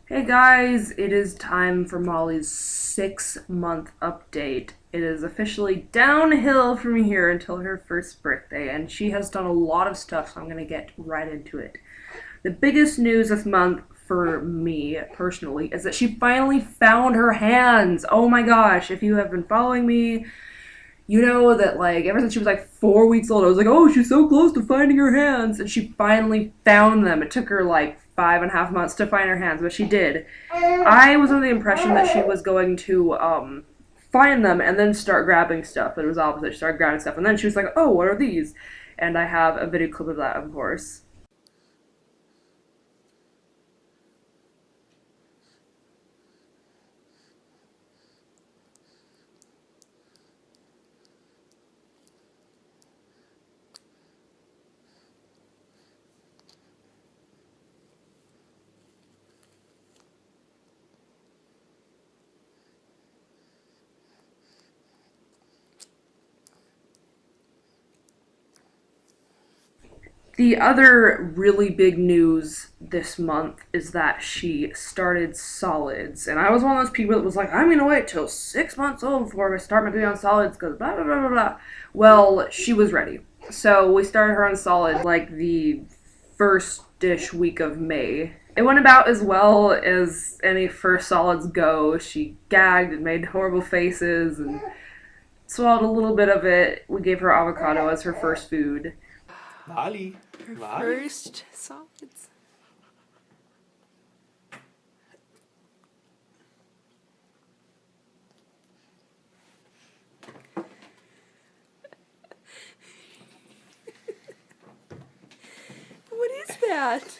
Hey guys, it is time for Molly's 6-month update. It is officially downhill from here until her first birthday, and she has done a lot of stuff, so I'm going to get right into it. The biggest news this month for me personally is that she finally found her hands. Oh my gosh, if you have been following me, you know that like ever since she was like 4 weeks old, I was like, oh, she's so close to finding her hands, and she finally found them. It took her like 5.5 months to find her hands, but she did. I was under the impression that she was going to find them and then start grabbing stuff, but it was opposite. She started grabbing stuff, and then she was like, oh, what are these? And I have a video clip of that, of course. The other really big news this month is that she started solids. And I was one of those people that was like, I'm going to wait till 6 months old before I start my video on solids because blah, blah, blah, blah, blah. Well, she was ready. So we started her on solids like the first-ish week of May. It went about as well as any first solids go. She gagged and made horrible faces and swallowed a little bit of it. We gave her avocado as her first food. Wally. First solids. What is that?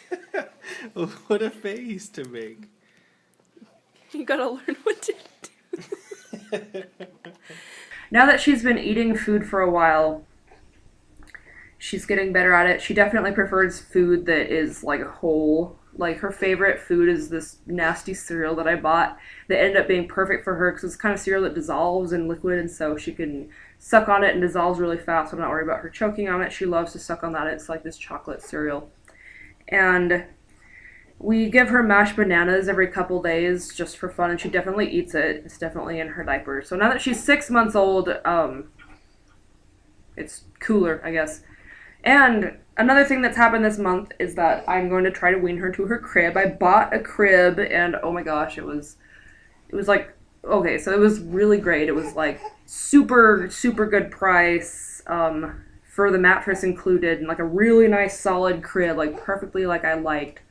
What a face to make. You gotta learn what to do. Now that she's been eating food for a while, she's getting better at it. She definitely prefers food that is like whole. Like her favorite food is this nasty cereal that I bought that ended up being perfect for her because it's kind of cereal that dissolves in liquid, and so she can suck on it and dissolves really fast. I'm not worried about her choking on it. She loves to suck on that. It's like this chocolate cereal. And we give her mashed bananas every couple days just for fun, and she definitely eats it. It's definitely in her diaper. So now that she's 6 months old, it's cooler, I guess. And another thing that's happened this month is that I'm going to try to wean her to her crib. I bought a crib, and oh my gosh, it was like, okay, so it was really great. It was like super, super good price, for the mattress included, and like a really nice solid crib, like perfectly like I liked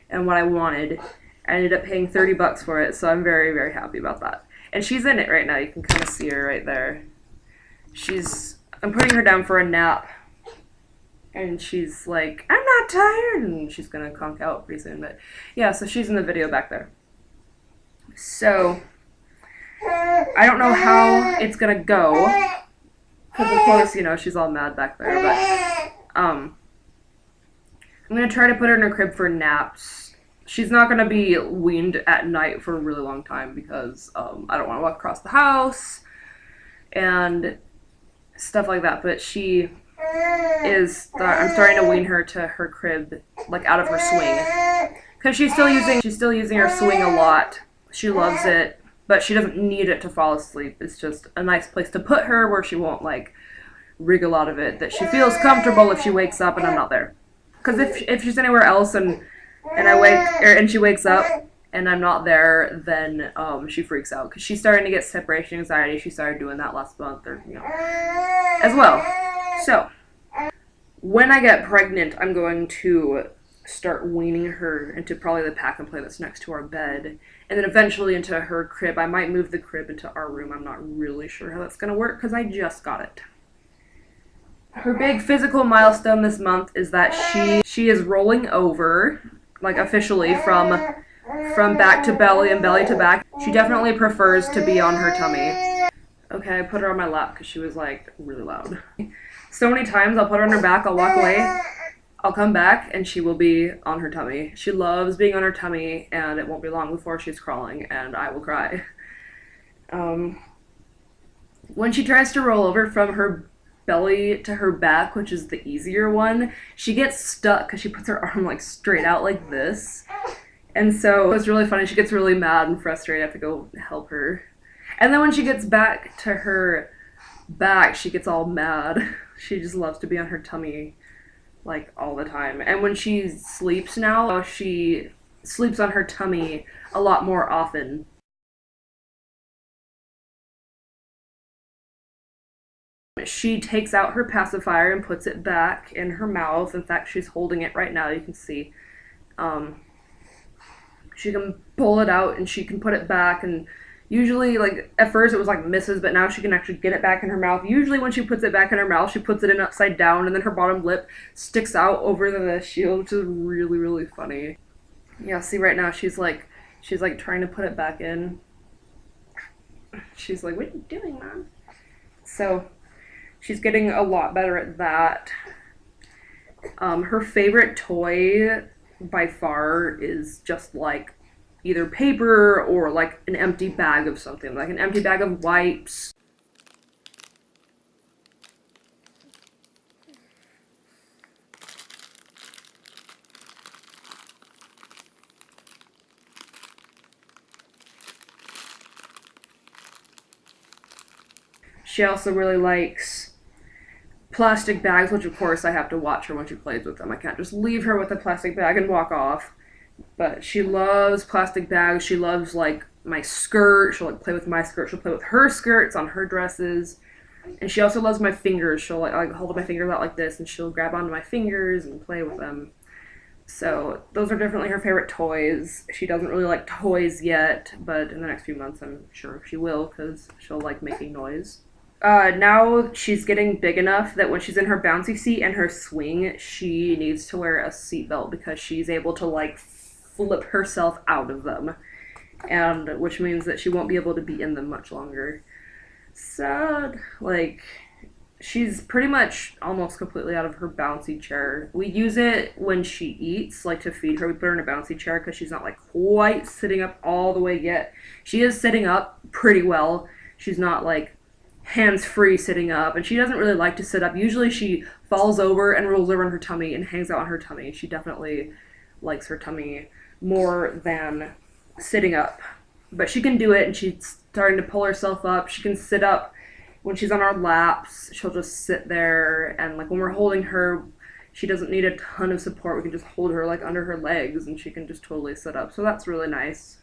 and what I wanted. I ended up paying $30 for it, so I'm very, very happy about that. And she's in it right now. You can kind of see her right there. I'm putting her down for a nap, and she's like, I'm not tired, and she's gonna conk out pretty soon, but yeah, so she's in the video back there. So, I don't know how it's gonna go, because of course, you know, she's all mad back there, but, I'm gonna try to put her in her crib for naps. She's not gonna be weaned at night for a really long time because, I don't want to walk across the house, and stuff like that, but I'm starting to wean her to her crib, like out of her swing, because she's still using her swing a lot. She loves it, but she doesn't need it to fall asleep. It's just a nice place to put her where she won't like wriggle out of it, that she feels comfortable if she wakes up and I'm not there. Because if she's anywhere else and she wakes up and I'm not there, then she freaks out because she's starting to get separation anxiety. She started doing that last month, or as well. So when I get pregnant, I'm going to start weaning her into probably the pack and play that's next to our bed, and then eventually into her crib. I might move the crib into our room. I'm not really sure how that's going to work because I just got it. Her big physical milestone this month is that she is rolling over, like officially from back to belly and belly to back. She definitely prefers to be on her tummy. Okay, I put her on my lap because she was like really loud. So many times I'll put her on her back, I'll walk away, I'll come back, and she will be on her tummy. She loves being on her tummy, and it won't be long before she's crawling, and I will cry. When she tries to roll over from her belly to her back, which is the easier one, she gets stuck because she puts her arm like straight out like this, And so it's really funny. She gets really mad and frustrated. I have to go help her. And then when she gets back to her back, she gets all mad. She just loves to be on her tummy like all the time. And when she sleeps now, she sleeps on her tummy a lot more often. She takes out her pacifier and puts it back in her mouth. In fact, she's holding it right now, you can see. She can pull it out and she can put it back, and usually, like, at first it was like misses, but now she can actually get it back in her mouth. Usually when she puts it back in her mouth, she puts it in upside down, and then her bottom lip sticks out over the shield, which is really, really funny. Yeah, see, right now she's like trying to put it back in. She's like, what are you doing, Mom? So she's getting a lot better at that. Her favorite toy by far is just like either paper or like an empty bag of something, like an empty bag of wipes. She also really likes plastic bags, which of course I have to watch her when she plays with them. I can't just leave her with a plastic bag and walk off. But she loves plastic bags. She loves like my skirt. She'll like play with my skirt. She'll play with her skirts on her dresses. And she also loves my fingers. She'll like hold my fingers out like this and she'll grab onto my fingers and play with them. So those are definitely her favorite toys. She doesn't really like toys yet, but in the next few months I'm sure she will, because she'll like making noise. Now she's getting big enough that when she's in her bouncy seat and her swing, she needs to wear a seatbelt because she's able to like flip herself out of them, and which means that she won't be able to be in them much longer. Sad. Like, she's pretty much almost completely out of her bouncy chair. We use it when she eats, like to feed her. We put her in a bouncy chair because she's not like quite sitting up all the way yet. She is sitting up pretty well. She's not like hands-free sitting up, and she doesn't really like to sit up. Usually she falls over and rolls over on her tummy and hangs out on her tummy. She definitely likes her tummy more than sitting up. But she can do it, and she's starting to pull herself up. She can sit up when she's on our laps. She'll just sit there, and like when we're holding her, she doesn't need a ton of support. We can just hold her like under her legs, and she can just totally sit up. So that's really nice.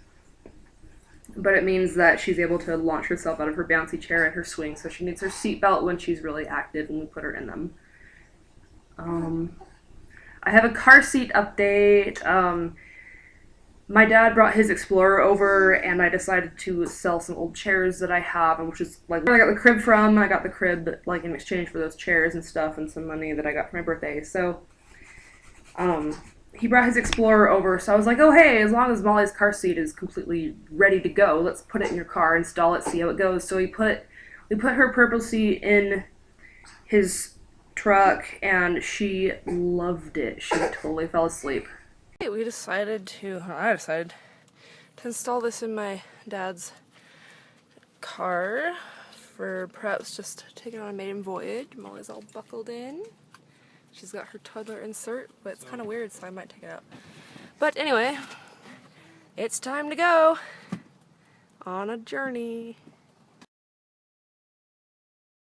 But it means that she's able to launch herself out of her bouncy chair and her swing, so she needs her seatbelt when she's really active and we put her in them. I have a car seat update. My dad brought his Explorer over, and I decided to sell some old chairs that I have, which is like where I got the crib from. I got the crib like in exchange for those chairs and stuff, and some money that I got for my birthday. So, he brought his Explorer over, so I was like, oh hey, as long as Molly's car seat is completely ready to go, let's put it in your car, install it, see how it goes. So we put her purple seat in his truck, and she loved it. She totally fell asleep. I decided to install this in my dad's car for perhaps just taking on a maiden voyage. Molly's all buckled in. She's got her toddler insert, but it's kind of weird, so I might take it out. But anyway, it's time to go on a journey.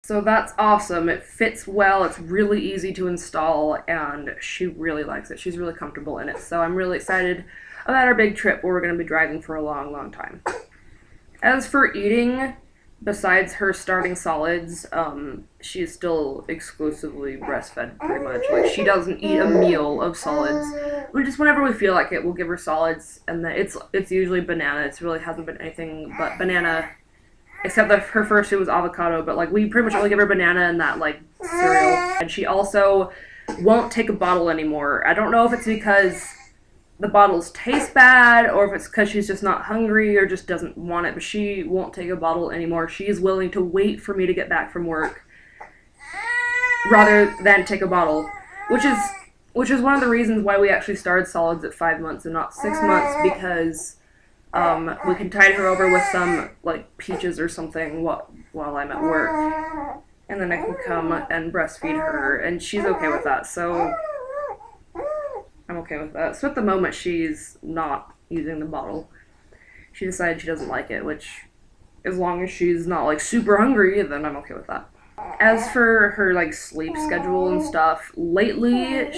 So that's awesome. It fits well, it's really easy to install, and she really likes it. She's really comfortable in it. So I'm really excited about our big trip where we're going to be driving for a long, long time. As for eating, besides her starting solids, she is still exclusively breastfed, pretty much. Like, she doesn't eat a meal of solids. We just, whenever we feel like it, we'll give her solids, and it's usually banana. It really hasn't been anything but banana, except that her first food was avocado, but like we pretty much only give her banana and that like cereal. And she also won't take a bottle anymore. I don't know if it's because the bottles taste bad, or if it's because she's just not hungry or just doesn't want it, but she won't take a bottle anymore. She is willing to wait for me to get back from work rather than take a bottle, which is one of the reasons why we actually started solids at 5 months and not 6 months, because we can tide her over with some like peaches or something while I'm at work, and then I can come and breastfeed her, and she's okay with that. So I'm okay with that. So at the moment she's not using the bottle. She decided she doesn't like it, which, as long as she's not like super hungry, then I'm okay with that. As for her like sleep schedule and stuff, lately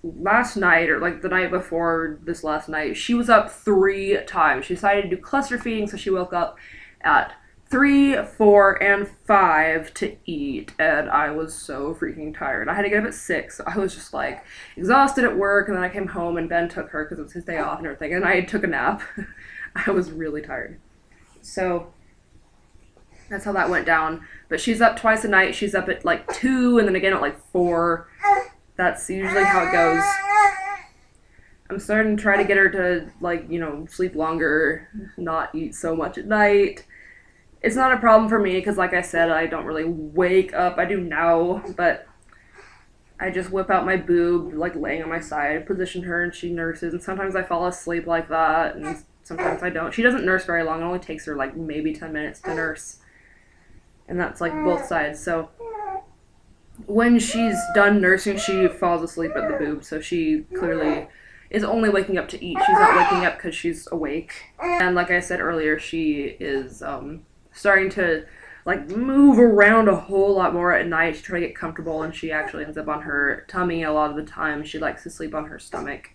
last night or like the night before this last night, she was up 3 times. She decided to do cluster feeding, so she woke up at 3, 4, and 5 to eat, and I was so freaking tired. I had to get up at 6. So I was just like exhausted at work, and then I came home and Ben took her because it was his day off and everything, and I took a nap. I was really tired. So that's how that went down. But she's up twice a night. She's up at like 2 and then again at like 4. That's usually how it goes. I'm starting to try to get her to, like, sleep longer, not eat so much at night. It's not a problem for me because, like I said, I don't really wake up. I do now, but I just whip out my boob, like laying on my side, position her, and she nurses. And sometimes I fall asleep like that, and sometimes I don't. She doesn't nurse very long. It only takes her like maybe 10 minutes to nurse. And that's like both sides. So when she's done nursing, she falls asleep at the boob. So she clearly is only waking up to eat. She's not waking up because she's awake. And like I said earlier, she is starting to like move around a whole lot more at night to try to get comfortable, and she actually ends up on her tummy a lot of the time. She likes to sleep on her stomach,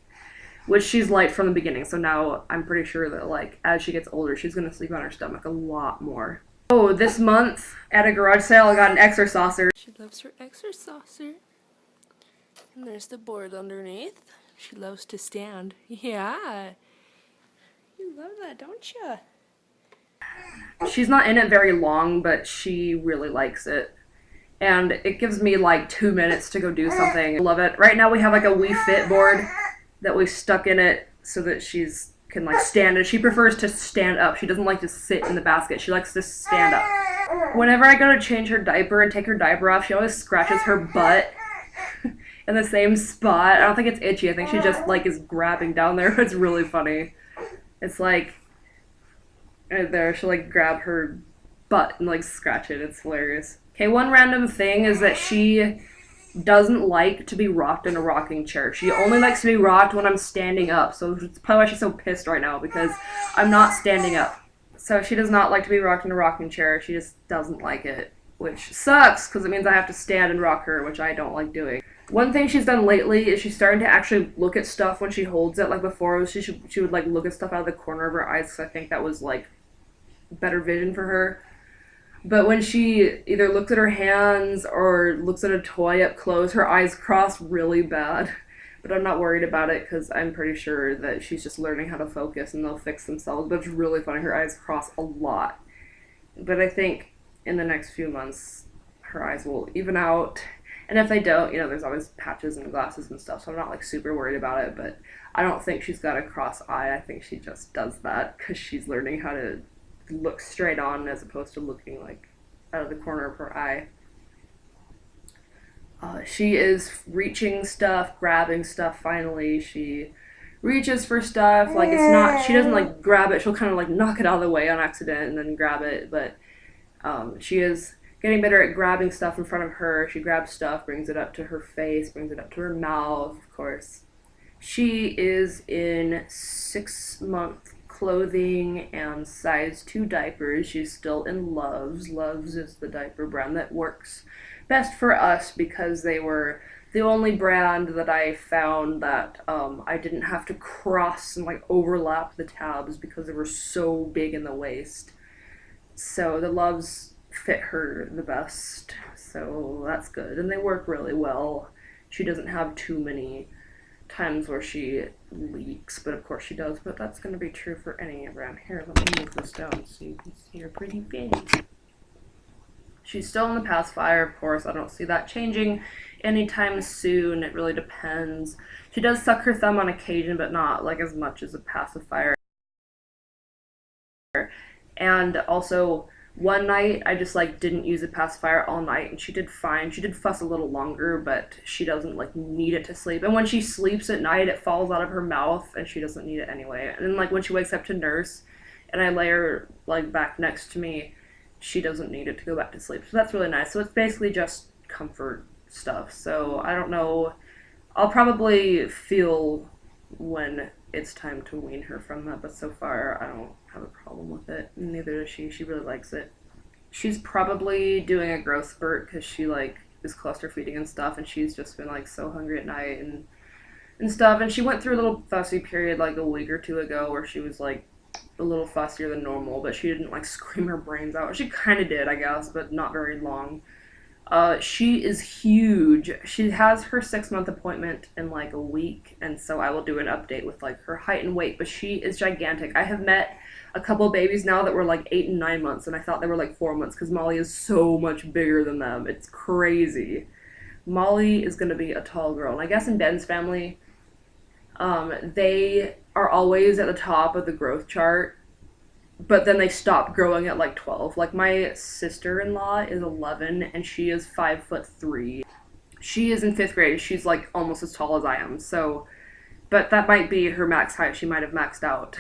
which she's liked from the beginning. So now I'm pretty sure that like as she gets older, she's going to sleep on her stomach a lot more. Oh, this month at a garage sale, I got an exerciser. She loves her exerciser. And there's the board underneath. She loves to stand. Yeah. You love that, don't you? She's not in it very long, but she really likes it. And it gives me like 2 minutes to go do something. I love it. Right now we have like a Wii Fit board that we stuck in it so that she's can like stand, and she prefers to stand up. She doesn't like to sit in the basket. She likes to stand up. Whenever I go to change her diaper and take her diaper off, she always scratches her butt in the same spot. I don't think it's itchy. I think she just like is grabbing down there. It's really funny. It's like right there, she'll like grab her butt and like scratch it. It's hilarious. Okay, one random thing is that she doesn't like to be rocked in a rocking chair. She only likes to be rocked when I'm standing up. So it's probably why she's so pissed right now, because I'm not standing up. So she does not like to be rocked in a rocking chair. She just doesn't like it, which sucks because it means I have to stand and rock her, which I don't like doing. One thing she's done lately is she's starting to actually look at stuff when she holds it. Like before, she would like look at stuff out of the corner of her eyes, because I think that was like better vision for her. But when she either looks at her hands or looks at a toy up close, her eyes cross really bad. But I'm not worried about it because I'm pretty sure that she's just learning how to focus and they'll fix themselves. But it's really funny. Her eyes cross a lot. But I think in the next few months, her eyes will even out. And if they don't, there's always patches and glasses and stuff. So I'm not like super worried about it. But I don't think she's got a cross eye. I think she just does that because she's learning how to look straight on as opposed to looking like out of the corner of her eye. She is reaching stuff, grabbing stuff finally. She reaches for stuff, like it's not, she doesn't like grab it, she'll kind of like knock it out of the way on accident and then grab it, but she is getting better at grabbing stuff in front of her. She grabs stuff, brings it up to her face, brings it up to her mouth, of course. She is in 6-month clothing and size 2 diapers. She's still in Loves. Loves is the diaper brand that works best for us because they were the only brand that I found that I didn't have to cross and like overlap the tabs because they were so big in the waist. So the Loves fit her the best, so that's good, and they work really well. She doesn't have too many times where she leaks, but of course she does, but that's going to be true for any brand. Here, let me move this down so you can see her pretty face. She's still in the pacifier, of course. I don't see that changing anytime soon. It really depends. She does suck her thumb on occasion, but not like as much as a pacifier. And also, one night I just like didn't use a pacifier all night, and she did fine. She did fuss a little longer, but she doesn't like need it to sleep. And when she sleeps at night, it falls out of her mouth, and she doesn't need it anyway. And then like when she wakes up to nurse, and I lay her like back next to me, she doesn't need it to go back to sleep. So that's really nice. So it's basically just comfort stuff. So I don't know. I'll probably feel when it's time to wean her from that. But so far, I don't have a problem with it. Neither does she. She really likes it. She's probably doing a growth spurt because she like is cluster feeding and stuff, and she's just been like so hungry at night and stuff. And she went through a little fussy period like a week or two ago where she was like a little fussier than normal, but she didn't like scream her brains out. She kind of did, I guess, but not very long. She is huge. She has her 6-month appointment in like a week, and so I will do an update with like her height and weight, but she is gigantic. I have met a couple babies now that were like 8 and 9 months, and I thought they were like 4 months because Molly is so much bigger than them. It's crazy. Molly is going to be a tall girl, and I guess in Ben's family, they are always at the top of the growth chart, but then they stop growing at like 12. Like my sister-in-law is 11 and she is 5'3". She is in 5th grade. She's like almost as tall as I am. So, but that might be her max height. She might have maxed out.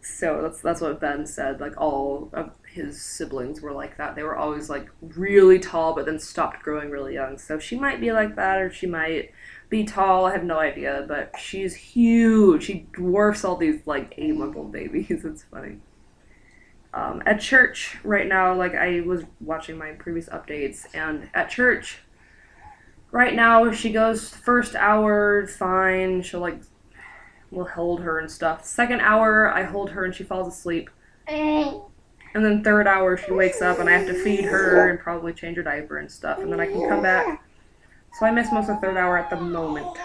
So that's what Ben said. Like all of his siblings were like that. They were always like really tall, but then stopped growing really young. So she might be like that, or she might be tall. I have no idea, but she's huge. She dwarfs all these like 8-month-old babies. It's funny. At church right now, like I was watching my previous updates, and at church right now she goes first hour fine. She'll like we'll hold her and stuff. Second hour I hold her and she falls asleep. And then third hour she wakes up and I have to feed her and probably change her diaper and stuff, and then I can come back. So I miss most of the third hour at the moment.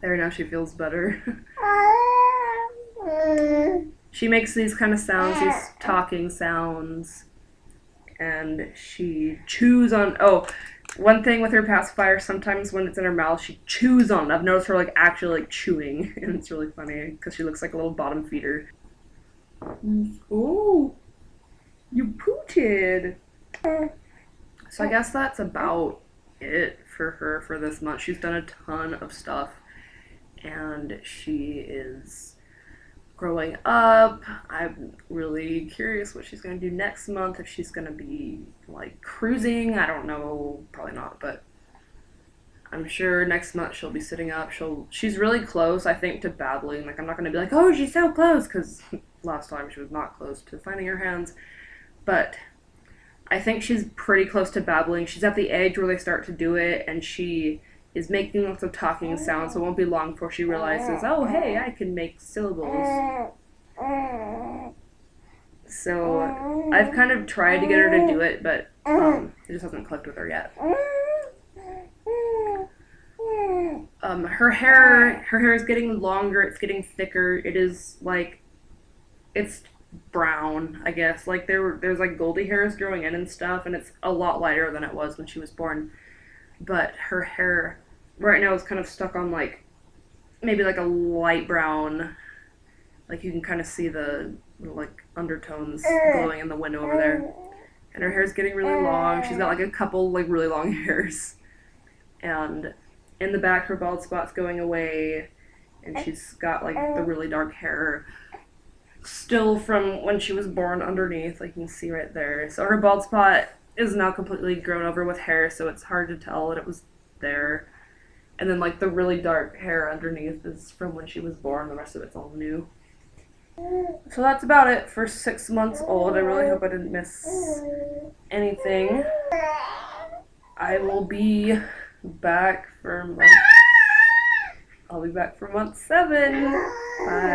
There, now she feels better. She makes these kind of sounds, these talking sounds, and she chews on, oh, one thing with her pacifier, sometimes when it's in her mouth, she chews on it. I've noticed her like actually like chewing, and it's really funny because she looks like a little bottom feeder. Oh, you pooted. So I guess that's about it for her for this month. She's done a ton of stuff, and she is growing up. I'm really curious what she's going to do next month, if she's going to be like cruising. I don't know, probably not, but I'm sure next month she'll be sitting up. She's really close, I think, to babbling. Like I'm not going to be like, oh, she's so close, because last time she was not close to finding her hands, but I think she's pretty close to babbling. She's at the age where they start to do it, and she is making lots of talking sounds, so it won't be long before she realizes, oh, hey, I can make syllables. So I've kind of tried to get her to do it, but it just hasn't clicked with her yet. Her hair is getting longer, it's getting thicker. It is like, it's brown, I guess. Like there's like goldy hairs growing in and stuff, and it's a lot lighter than it was when she was born. But her hair right now is kind of stuck on like maybe like a light brown. Like you can kind of see the like undertones glowing in the window over there. And her hair's getting really long. She's got like a couple like really long hairs. And in the back her bald spot's going away, and she's got like the really dark hair still from when she was born underneath, like you can see right there. So her bald spot is now completely grown over with hair, so it's hard to tell that it was there. And then like the really dark hair underneath is from when she was born. The rest of it's all new. So that's about it for 6 months old. I really hope I didn't miss anything. I will be back for month 7. Bye.